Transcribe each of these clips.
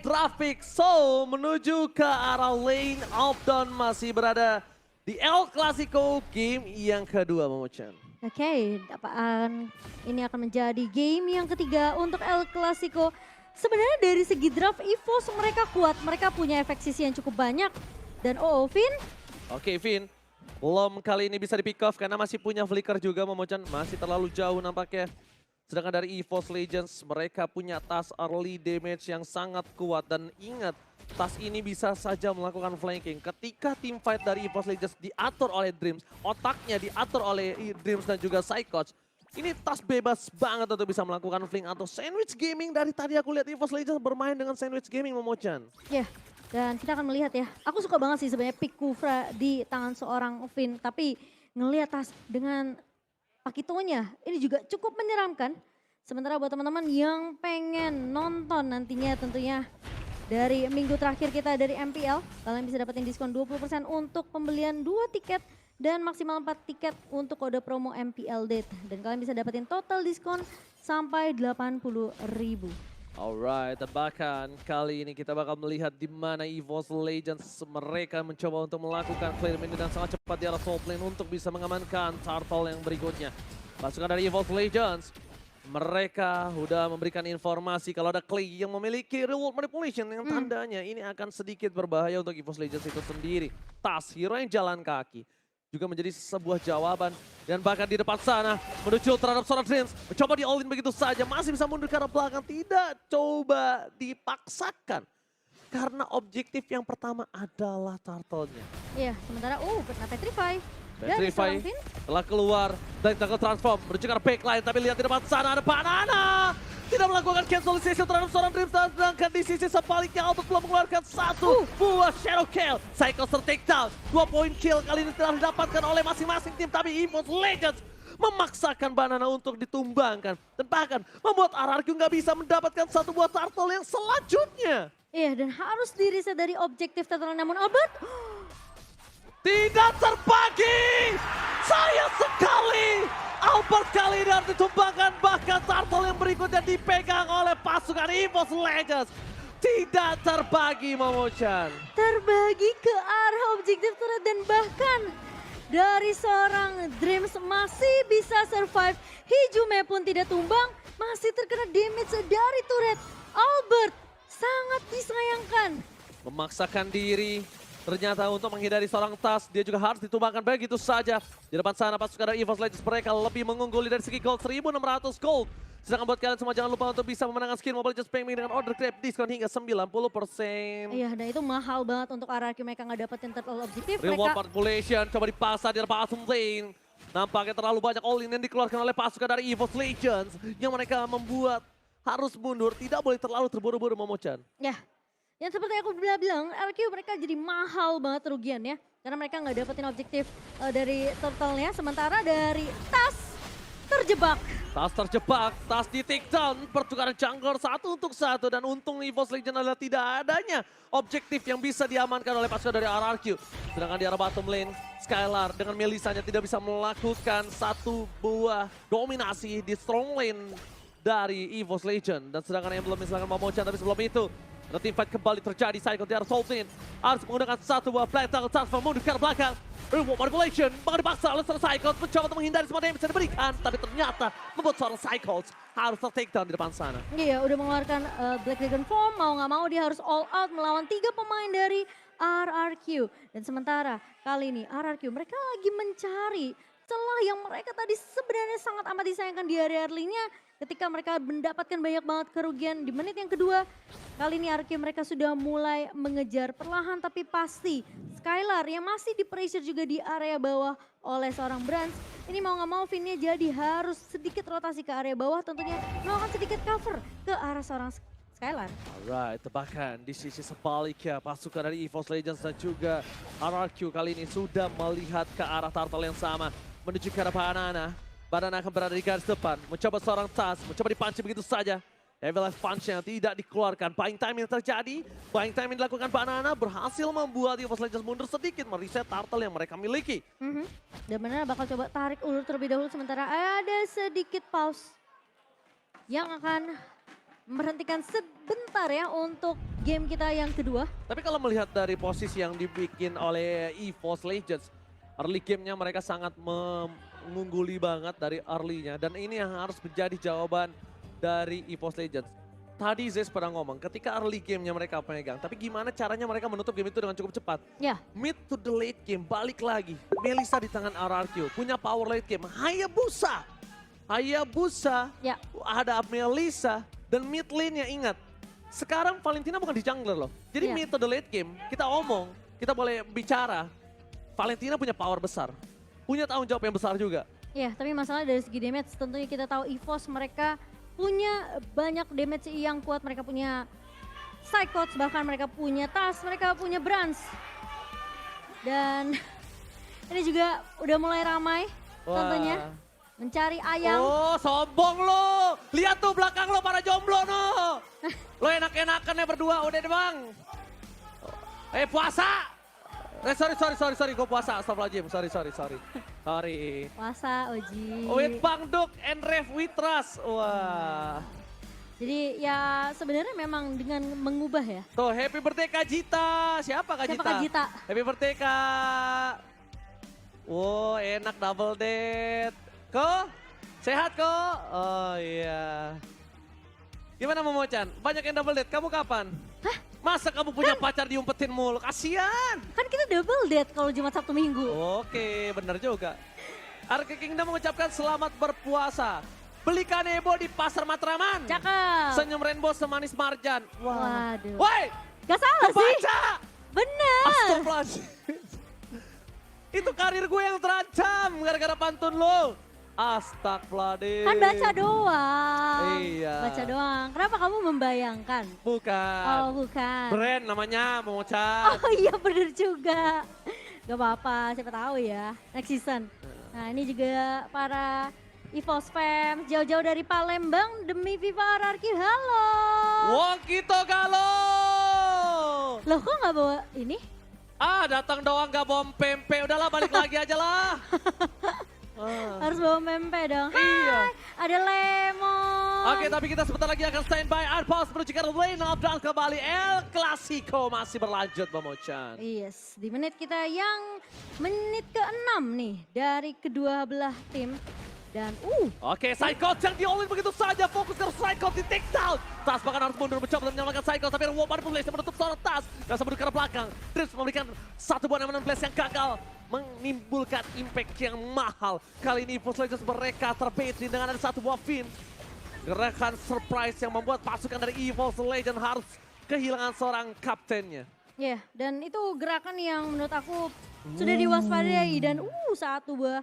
Traffic Soul menuju ke arah lane. Outdown masih berada di El Clasico game yang kedua, Momochan. Oke, ini akan menjadi game yang ketiga untuk El Clasico. Sebenarnya dari segi draft EVOS mereka kuat, mereka punya efek sisi yang cukup banyak. Dan Vin. Oke, Vin. Belum kali ini bisa di pick off karena masih punya flicker juga, Momochan. Masih terlalu jauh nampaknya. Sedangkan dari EVOS Legends, mereka punya tas early damage yang sangat kuat. Dan ingat, tas ini bisa saja melakukan flanking. Ketika team fight dari EVOS Legends diatur oleh Dreams, otaknya diatur oleh Dreams dan juga Psychoch, ini tas bebas banget untuk bisa melakukan flank atau sandwich gaming. Dari tadi aku lihat EVOS Legends bermain dengan sandwich gaming, Momochan. Ya, dan kita akan melihat ya. Aku suka banget sih sebenarnya pick Kufra di tangan seorang Vin. Tapi ngelihat tas dengan Pakitonya ini juga cukup menyeramkan. Sementara buat teman-teman yang pengen nonton nantinya tentunya dari minggu terakhir kita dari MPL, kalian bisa dapetin diskon 20% untuk pembelian 2 tiket dan maksimal 4 tiket untuk kode promo MPL Date. Dan kalian bisa dapetin total diskon sampai 80.000. Alright, bahkan kali ini kita bakal melihat di mana EVOS Legends mereka mencoba untuk melakukan clear menu dan sangat cepat di arah soul lane untuk bisa mengamankan turtle yang berikutnya. Pasukan dari EVOS Legends, mereka udah memberikan informasi kalau ada Clay yang memiliki reward manipulation yang tandanya ini akan sedikit berbahaya untuk EVOS Legends itu sendiri. Tas hero yang jalan kaki juga menjadi sebuah jawaban. Dan bahkan di depan sana menuju terhadap seorang Dreams. Mencoba di all in begitu saja. Masih bisa mundur ke arah belakang. Tidak coba dipaksakan. Karena objektif yang pertama adalah turtle-nya. Iya, sementara kena Petrify. Petrify telah keluar dari jungle transform. Menuju ke arah backline. Tapi lihat di depan sana ada Banana. Tidak melakukan cancellation terhadap seorang Dreams. Sedangkan di sisi sebaliknya Albert belum mengeluarkan satu buah shadow kill. Cycle takedown. 2 point kill kali ini telah didapatkan oleh masing-masing tim. Tapi EVOS Legends memaksakan Banana untuk ditumbangkan. Dan bahkan membuat RRQ nggak bisa mendapatkan satu buah turtle yang selanjutnya. Iya, dan harus di-reset dari objektif turtle. Namun Albert tidak terbagi. Sayang sekali. Albert kali ini harus ditumbangkan. Bahkan turtle yang berikutnya dipegang oleh pasukan EVOS Legends. Tidak terbagi, Momochan. terbagi ke arah objektif turret dan bahkan dari seorang Dreams masih bisa survive. Hijume pun tidak tumbang, masih terkena damage dari turret. Albert sangat disayangkan. Memaksakan diri. Ternyata untuk menghindari seorang tas, dia juga harus ditumbangkan begitu saja. Di depan sana pasukan dari EVOS Legends mereka lebih mengungguli dari segi gold, 1.600 gold. Sedangkan buat kalian semua jangan lupa untuk bisa memenangkan skin Mobile Legends Payment dengan order grab diskon hingga 90%. Iya, dan itu mahal banget untuk RRQ mereka nggak dapetin turtle objektif. Reward Mereka manipulation coba dipaksa di bottom lane. Nampaknya terlalu banyak all-in yang dikeluarkan oleh pasukan dari EVOS Legends. Yang mereka membuat harus mundur, tidak boleh terlalu terburu-buru, Momochan. ya, yang seperti aku bilang, RRQ mereka jadi mahal banget kerugiannya. Karena mereka nggak dapetin objektif dari turtle-nya. Sementara dari tas terjebak. Tas terjebak, tas di takedown, pertukaran jungler 1-1 dan untung EVOS Legends adalah tidak adanya objektif yang bisa diamankan oleh pasukan dari RRQ. Sedangkan di arah bottom lane, Skylar dengan Melisanya tidak bisa melakukan satu buah dominasi di strong lane dari EVOS Legends. Dan sedangkan yang belum misalkan Momochan, tapi sebelum itu ada teamfight kembali terjadi. Cycle di arah Soul Lane harus menggunakan satu buah flag tackle transfer mundur ke arah belakang. Reward manipulation bakal dipaksa oleh seorang Cycle mencoba untuk menghindari semua damage yang diberikan, tapi ternyata membuat seorang Cycle harus ter-takedown di depan sana. Iya, udah mengeluarkan Black Dragon Form, mau nggak mau dia harus all out melawan 3 pemain dari RRQ. Dan sementara kali ini RRQ mereka lagi mencari celah yang mereka tadi sebenarnya sangat amat disayangkan di area early-nya. Ketika mereka mendapatkan banyak banget kerugian di menit yang kedua. Kali ini RRQ mereka sudah mulai mengejar perlahan tapi pasti. Skylar yang masih di pressure juga di area bawah oleh seorang Brands. Ini mau nggak mau Vinnya jadi harus sedikit rotasi ke area bawah, tentunya melakukan sedikit cover ke arah seorang Skylar. Alright, bahkan di sisi sebaliknya pasukan dari EVOS Legends dan juga RRQ kali ini sudah melihat ke arah turtle yang sama. Menuju ke arah Banana. Banana akan berada di garis depan, mencoba seorang tas, mencoba dipancing begitu saja. Evil Life Punch-nya tidak dikeluarkan, buying time yang terjadi, buying time yang dilakukan Banana berhasil membuat EVOS Legends mundur sedikit, mereset turtle yang mereka miliki. Dan Banana bakal coba tarik ulur terlebih dahulu sementara ada sedikit pause yang akan memberhentikan sebentar ya untuk game kita yang kedua. Tapi kalau melihat dari posisi yang dibikin oleh EVOS Legends, early game-nya mereka sangat mengungguli banget dari early-nya. Dan ini yang harus menjadi jawaban dari EVOS Legends. Tadi Zez pernah ngomong, ketika early game-nya mereka pegang, tapi gimana caranya mereka menutup game itu dengan cukup cepat. Ya, Mid to the late game, balik lagi. Melissa di tangan RRQ, punya power late game. Hayabusa, ya. ada Melissa, dan mid lane-nya ingat. Sekarang Valentina bukan di jungler loh. Jadi Iya. mid to the late game, kita omong, kita boleh bicara. Valentina punya power besar, punya tanggung jawab yang besar juga. Ya, tapi masalah dari segi damage tentunya kita tahu EVOS mereka punya banyak damage yang kuat. Mereka punya Psychots, bahkan mereka punya Tas, mereka punya Brans. Dan ini juga udah mulai ramai tentunya. Mencari ayam. Oh, sombong lo. Lihat tuh belakang lo para jomblo no. Lo enak-enakan ya berdua, udah deh bang. Puasa. Sorry, gue puasa. Astagfirullahaladzim, sorry. Puasa, Oji. With Bang Duk and Rev Witras. Wah. Jadi ya sebenarnya memang dengan mengubah ya. Tuh, happy birthday Kak Jita. Siapa Kak Jita? Siapa Kak Jita? Happy birthday Kak. Wow, enak double date. Ko? Sehat ko? Oh iya. Gimana Momochan? Banyak yang double date, kamu kapan? Hah? Masa kamu punya pacar diumpetin mulu? Kasian. Kan kita double date kalau Jumat Sabtu Minggu. Oke, benar juga. Arke Kingdom mengucapkan selamat berpuasa. Beli kanebo di Pasar Matraman. Cakep. Senyum rainbow semanis marjan. Waduh. Woi, Gak salah sih. baca. Bener. Astagfirullahaladzim. Itu karir gue yang terancam gara-gara pantun lo. Astagfirullahaladzim. Kan baca doang. Iya. Baca doang. Kenapa kamu membayangkan? Bukan. Oh bukan. Brand namanya Momochan. Oh iya bener juga. Gak apa-apa, siapa tahu ya. Next season. Nah ini juga para EVOS fam jauh-jauh dari Palembang demi Viva RRQ. Halo. Wong kita galo. Loh kok gak bawa ini? Datang doang gak bom pempek. Udahlah balik lagi aja lah. Harus bawa mempe dong. Iya. Hai, ada Lemon. Oke, tapi kita sebentar lagi akan standby Unpause menuju ke lane up dan kembali El Clasico masih berlanjut Momochan. Yes, di menit kita yang menit ke-6 nih dari kedua belah tim. Dan Oke, Psychot yang di-all-in begitu saja. Fokus ke Psychot di take down. Tas bahkan harus mundur mencoba menyelamatkan Psychot. Tapi Woman manipulasi menutup seorang Tas. Dan mundur ke arah belakang. Drips memberikan satu buah emerald place yang gagal. Menimbulkan impact yang mahal. Kali ini EVOS Legends mereka terbetri dengan ada satu buah fin. Gerakan surprise yang membuat pasukan dari EVOS Legends harus kehilangan seorang kaptennya. ya, dan itu gerakan yang menurut aku sudah diwaspadai. Dan satu buah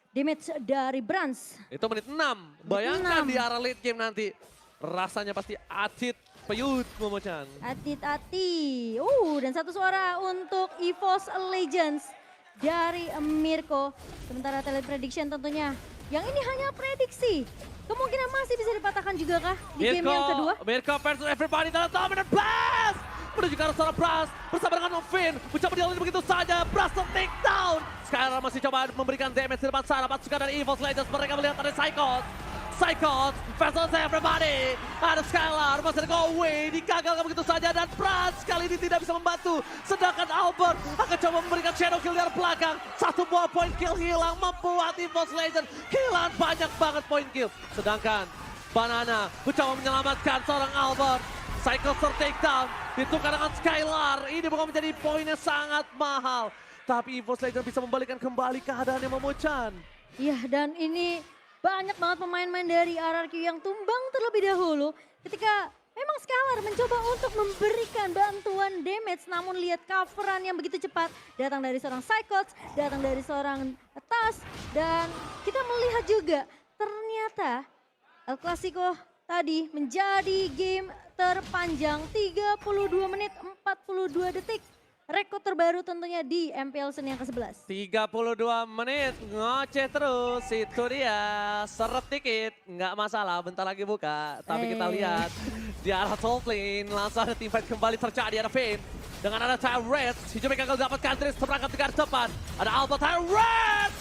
damage dari Brans. Itu menit 6. Bayangkan 6. di arah late game nanti. Rasanya pasti Atit Peyut Momochan. Hati-hati. Dan satu suara untuk EVOS Legends dari Mirko. Sementara talent prediction tentunya. Yang ini hanya prediksi. Kemungkinan masih bisa dipatahkan juga kah di game yang kedua? Mirko versus everybody dalam dominant blast. Menuju ke arah seorang Brass bersama dengan Novin. Mencoba dialami begitu saja. Brass take down. Skylar masih coba memberikan damage di depan sana. Pasukan dari EVOS Legends mereka melihat ada Psychot versus everybody. Ada Skylar masih ada go away. Digagalkan begitu saja dan Brass kali ini tidak bisa membantu. Sedangkan Albert akan coba memberikan shadow kill dari belakang. Satu buah point kill hilang membuat EVOS Legends kehilangan banyak banget point kill. Sedangkan Banana mencoba menyelamatkan seorang Albert. Psychot take down. Ditukar dengan Skylar. Ini bukan menjadi poin yang sangat mahal. Tapi EVOS Legends bisa membalikan kembali keadaannya Momochan. Iya, dan ini banyak banget pemain-pemain dari RRQ yang tumbang terlebih dahulu. Ketika memang Skylar mencoba untuk memberikan bantuan damage. Namun lihat coveran yang begitu cepat. Datang dari seorang Psychots, datang dari seorang Tas. Dan kita melihat juga ternyata El Clasico tadi menjadi game terpanjang 32 menit 42 detik. Rekor terbaru tentunya di MPL Senin yang ke-11. 32 menit ngoceh terus, itu dia. Seret dikit, nggak masalah, bentar lagi buka. Tapi kita lihat di arah top lane, langsung ada team fight kembali terjadi, ada Finn. Dengan ada Tyrant, Hijau gagal dapatkan Tris terperangkap di garis depan. Ada Alba Tyrant,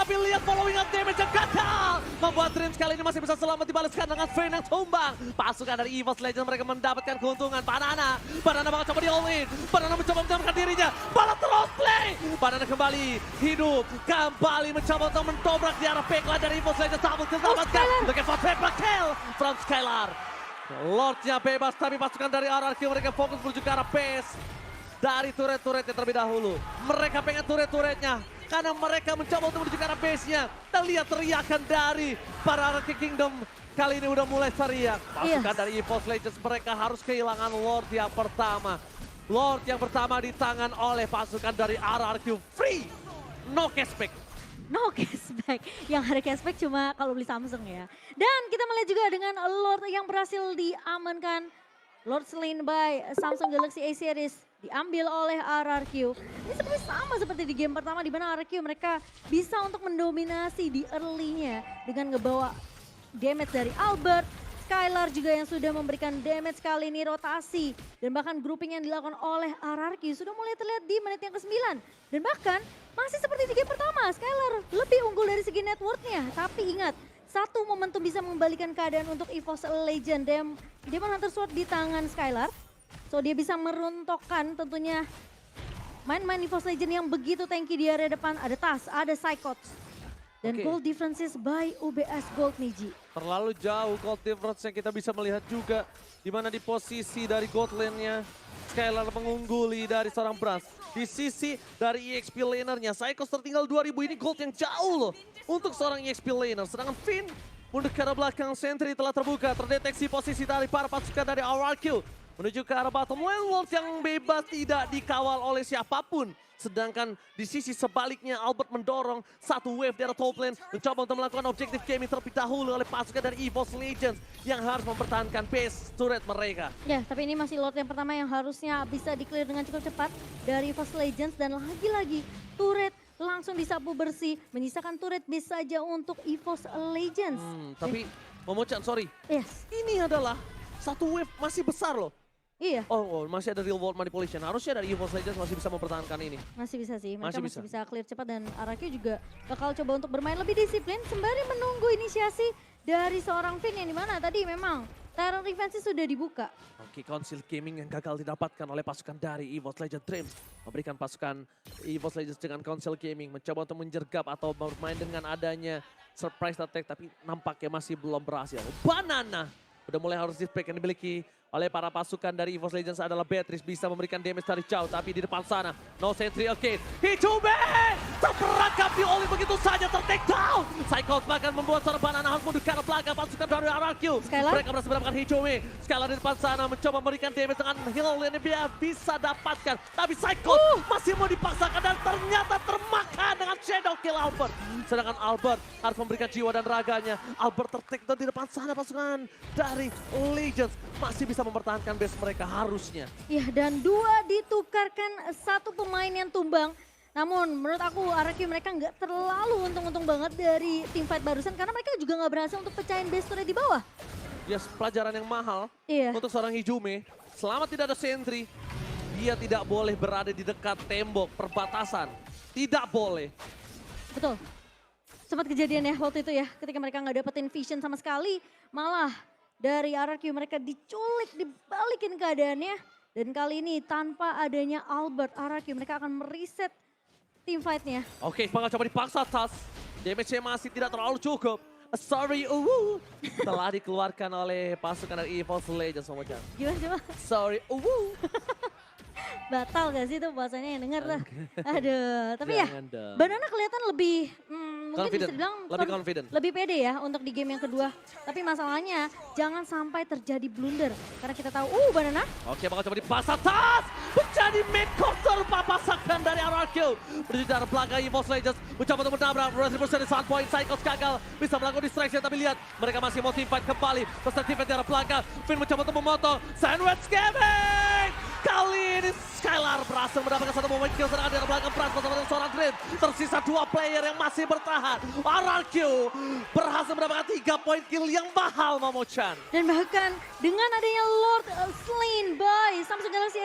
Tapi lihat following up damage yang gagal. Membuat Dreams kali ini masih bisa selamat dibalaskan dengan Vayne yang tumbang. Pasukan dari EVOS Legends mereka mendapatkan keuntungan. Banana bakal coba di all in. Banana mencoba menyelamatkan dirinya. Balas terus play. Banana kembali hidup. Kembali mencoba untuk mendobrak di arah Pekla dari EVOS Legends. Double kill dapatkan. Looking for Pekla kill from Skylar. Lordnya bebas tapi pasukan dari RRQ mereka fokus menuju ke arah base. Dari turret-turretnya terlebih dahulu. Mereka pengen turret-turretnya. Karena mereka mencoba untuk menuju ke arah base-nya. Dan lihat teriakan dari para RRQ Kingdom. Kali ini udah mulai teriak. Pasukan dari EVOS Legends mereka harus kehilangan Lord yang pertama. Lord yang pertama di tangan oleh pasukan dari RRQ. Free! No cashback. No cashback. Yang ada cashback cuma kalau beli Samsung ya. Dan kita melihat juga dengan Lord yang berhasil diamankan. Lord slain by Samsung Galaxy A Series. Diambil oleh RRQ. Ini seperti sama seperti di game pertama di mana RRQ mereka bisa untuk mendominasi di early-nya. Dengan ngebawa damage dari Albert. Skylar juga yang sudah memberikan damage kali ini rotasi. Dan bahkan grouping yang dilakukan oleh RRQ sudah mulai terlihat di menit yang ke-9. Dan bahkan masih seperti di game pertama, Skylar lebih unggul dari segi net worth-nya. Tapi ingat, satu momentum bisa membalikan keadaan untuk EVOS Legend. Demon Hunter Sword di tangan Skylar. So dia bisa merontokkan tentunya main-main EVOS Legend yang begitu tanky di area depan. Ada Tas, ada Psychots. Dan gold differences by UBS Gold Niji. Terlalu jauh gold difference yang kita bisa melihat juga. Di mana di posisi dari gold lane-nya Skylar mengungguli dari seorang Brass. Di sisi dari EXP lanernya Psychos tertinggal 2000 ini gold yang jauh loh. Untuk seorang EXP laner. Sedangkan Finn mundur ke arah belakang sentry telah terbuka. Terdeteksi posisi dari para pasukan dari RRQ. Menuju ke arah bottom lane. Wolves yang bebas tidak dikawal oleh siapapun. Sedangkan di sisi sebaliknya Albert mendorong satu wave dari top lane. Mencoba untuk melakukan objektif gaming terlebih dahulu oleh pasukan dari EVOS Legends. Yang harus mempertahankan base turret mereka. Ya, tapi ini masih Lord yang pertama yang harusnya bisa di-clear dengan cukup cepat dari EVOS Legends. Dan lagi-lagi turret langsung disapu bersih. Menyisakan turret base saja untuk EVOS Legends. Tapi Momochan, sorry. Yes. Ini adalah satu wave masih besar loh. Iya. Oh, masih ada real world manipulation. Harusnya dari EVOS Legends masih bisa mempertahankan ini. Masih bisa sih, mereka Masih masih bisa clear cepat dan RRQ juga bakal coba untuk bermain lebih disiplin sembari menunggu inisiasi dari seorang Finn yang dimana tadi memang Terror Revenge sudah dibuka. Oke, Council Gaming yang gagal didapatkan oleh pasukan dari EVOS Legends Dreams. Memberikan pasukan EVOS Legends dengan Council Gaming mencoba untuk menjergap atau bermain dengan adanya surprise attack tapi nampaknya masih belum berhasil. Banana udah mulai harus dispek yang dimiliki oleh para pasukan dari EVOS Legends adalah Beatrice bisa memberikan damage dari jauh tapi di depan sana no sentry again. Hichube terperangkap di Oli begitu saja ter-take down. Psychos bahkan membuat seorang Banana harus mundur ke arah belakang pasukan dari RRQ. Mereka berhasil mendapatkan Hichube. Skylar di depan sana mencoba memberikan damage dengan heal yang dia bisa dapatkan. Tapi Psychos masih mau dipaksakan dan ternyata termakan dengan shadow kill Albert. Sedangkan Albert harus memberikan jiwa dan raganya. Albert ter-take down di depan sana pasukan dari Legends masih bisa mempertahankan base mereka harusnya. Ya, dan dua ditukarkan satu pemain yang tumbang. Namun menurut aku RRQ mereka nggak terlalu untung-untung banget dari tim fight barusan karena mereka juga nggak berhasil untuk pecahin base turret di bawah. Yes, pelajaran yang mahal untuk seorang Hijume. Selama tidak ada sentry, dia tidak boleh berada di dekat tembok perbatasan. Tidak boleh. Betul. Sempat kejadian ya waktu itu ya ketika mereka nggak dapetin vision sama sekali. Malah dari RRQ mereka diculik, dibalikin keadaannya. Dan kali ini tanpa adanya Albert, RRQ mereka akan mereset team fight-nya. Oke, bakal coba dipaksa Tas. Damage-nya masih tidak terlalu cukup. Sorry, telah dikeluarkan oleh pasukan dari EVOS Legends sama Jan. Gimana coba? Sorry, Batal gak sih itu bahasanya yang denger lah. Aduh, tapi ya dong. Banana kelihatan lebih mungkin bisa dibilang lebih confident. Lebih pede ya untuk di game yang kedua. Tapi masalahnya jangan sampai terjadi blunder. Karena kita tahu, Banana. Oke, bakal coba dipasang Tas. Menjadi main counter papasakan dari RRQ. Menuju dari belakang EVOS Legends. Mencoba untuk menabrak. Retribution di saat point. Psychos gagal. Bisa melakukan distraction. Tapi lihat, mereka masih mau team fight kembali. Terus team fight dari belakang. Finn mencoba untuk memotong. Sandwich gaming. Kali ini Skylar berhasil mendapatkan satu momen kill. Sedangkan dari belakang Pras bersama dengan seorang Dream. lane. Tersisa 2 player yang masih bertahan. RRQ berhasil mendapatkan 3 poin kill yang mahal, Mamo-chan. Dan bahkan dengan adanya Lord slain by Samsung Galaxy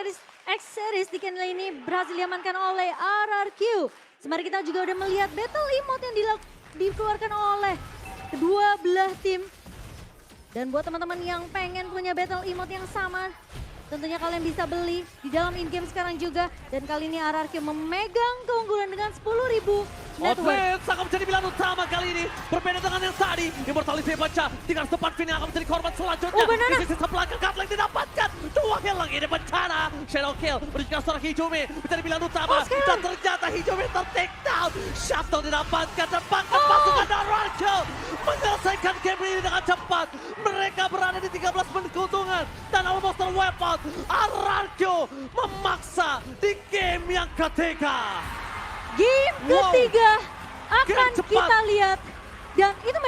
X Series di Kenley ini berhasil diamankan oleh RRQ. Sembari kita juga udah melihat battle emote yang dikeluarkan oleh kedua belah tim. Dan buat teman-teman yang pengen punya battle emote yang sama, tentunya kalian bisa beli di dalam in-game sekarang juga. Dan kali ini RRQ memegang keunggulan dengan 10.000 net worth. Outlet akan menjadi pilihan utama kali ini. Berbeda dengan yang tadi. Immortality baca. Tinggal depan Vini akan menjadi korban selanjutnya. Oh, Banana. Di sisi sebelah ke Gatling didapatkan. 2 kill lagi ini bencana. Shadow kill. Menunjukkan seorang Hijumi menjadi pilihan utama. Oh, sekarang. Dan ternyata Hijumi ter-take down. Shutdown didapatkan. Dan bahkan pasukan RRQ menyelesaikan game ini dengan cepat. Mereka berada di 13 menit keuntungan. Dan almost terwipe-out. RRQ memaksa di game yang ketiga. Game Wow. ketiga akan Game cepat. kita lihat. Dan itu